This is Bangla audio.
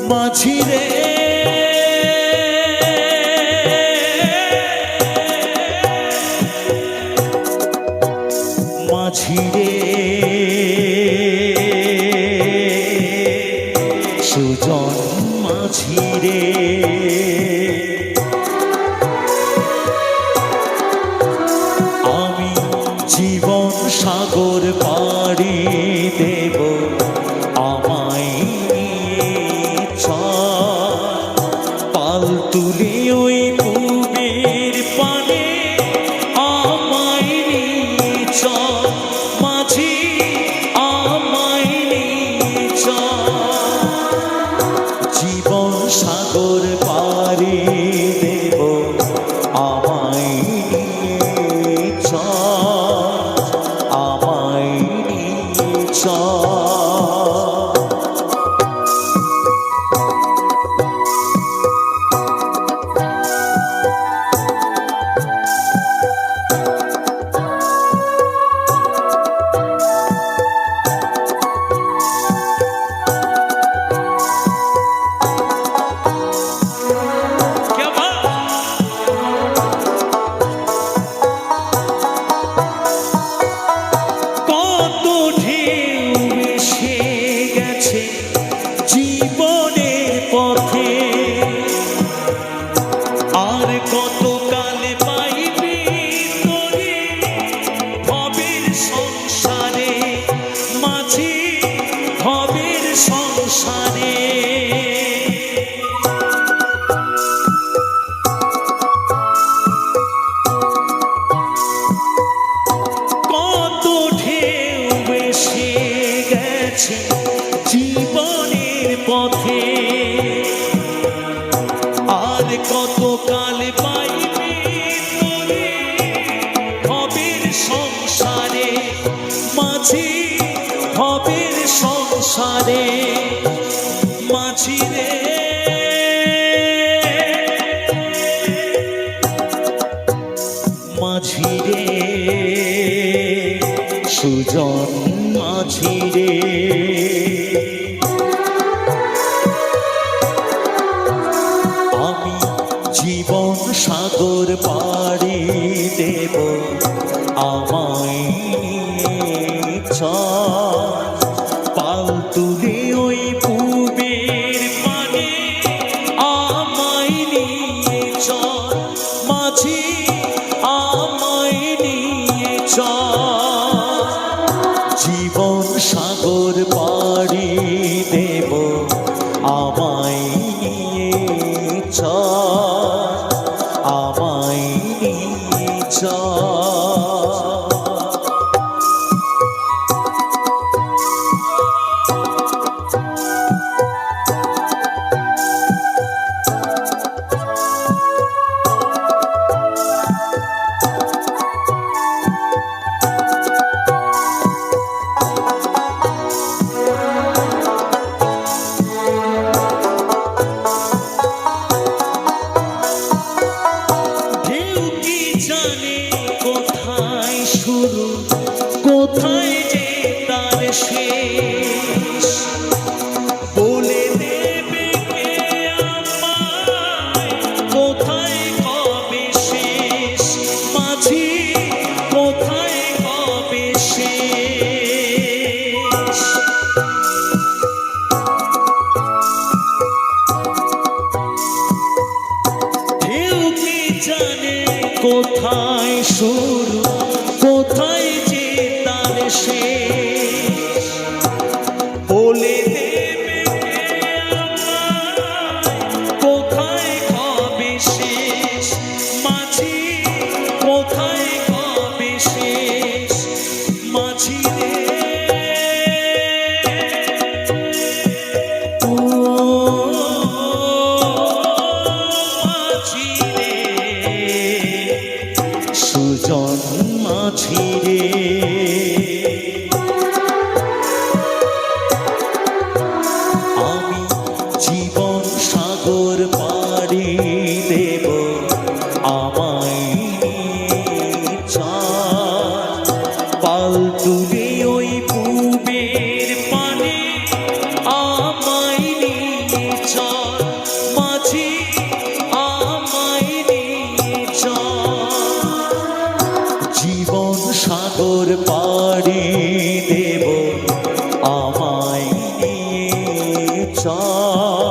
মাঝি রে মাঝি রে সুজন মাঝি রে আমি জীবন সাগর পাড়ি দেব আমায় পাল তুলে ওই পুবের পানে আমায় নিয়ে চল মাঝি আমায় নিয়ে চল জীবন সাগর পাড়ি দেব আমায় নিয়ে চল আমায় নিয়ে চল জীবনের পথে আর কত কাল পাইবি তোরে ভবের সংসারে মাঝি ভবের সংসারে কত ঢেউ এসে গেছে জীবনের পথে আর কত কাল পাইবি তোরে ভবের সংসারে মাঝি ভবের সংসারে মাঝি রে মাঝি রে সুজন মাঝি রে জীবন সাগর পাড়ি দেব আমায় নিয়ে চল পাল তুলে ওই পুবের পানে আমায় নিয়ে চল মাঝি আমায় নিয়ে চল জীবন সাগর পাড়ি দেব আমায় নিয়ে চল আমায় নিয়ে চল শুরু কোথায় যে তার শেষ বলে দেবে কে আমায় কোথায় কবে শেষ মাঝি কোথায় কবে শেষ ঢেউ কি জানে কোথায় শুরু কোথায় যে তার শেষ বলে দেবে কে আমায় কোথায় কবে শেষ মাঝি কোথায় কবে শেষ মাঝি রে ও মাঝি রে সুজন জীবন সাগর পাড়ি দেব আমায় নিয়ে চল পাল তুলে ওই পুবের পানে আমায় নিয়ে চল মাঝি আমায় নিয়ে চল জীবন সাগর পাড়ি দেব আমায় নিয়ে চল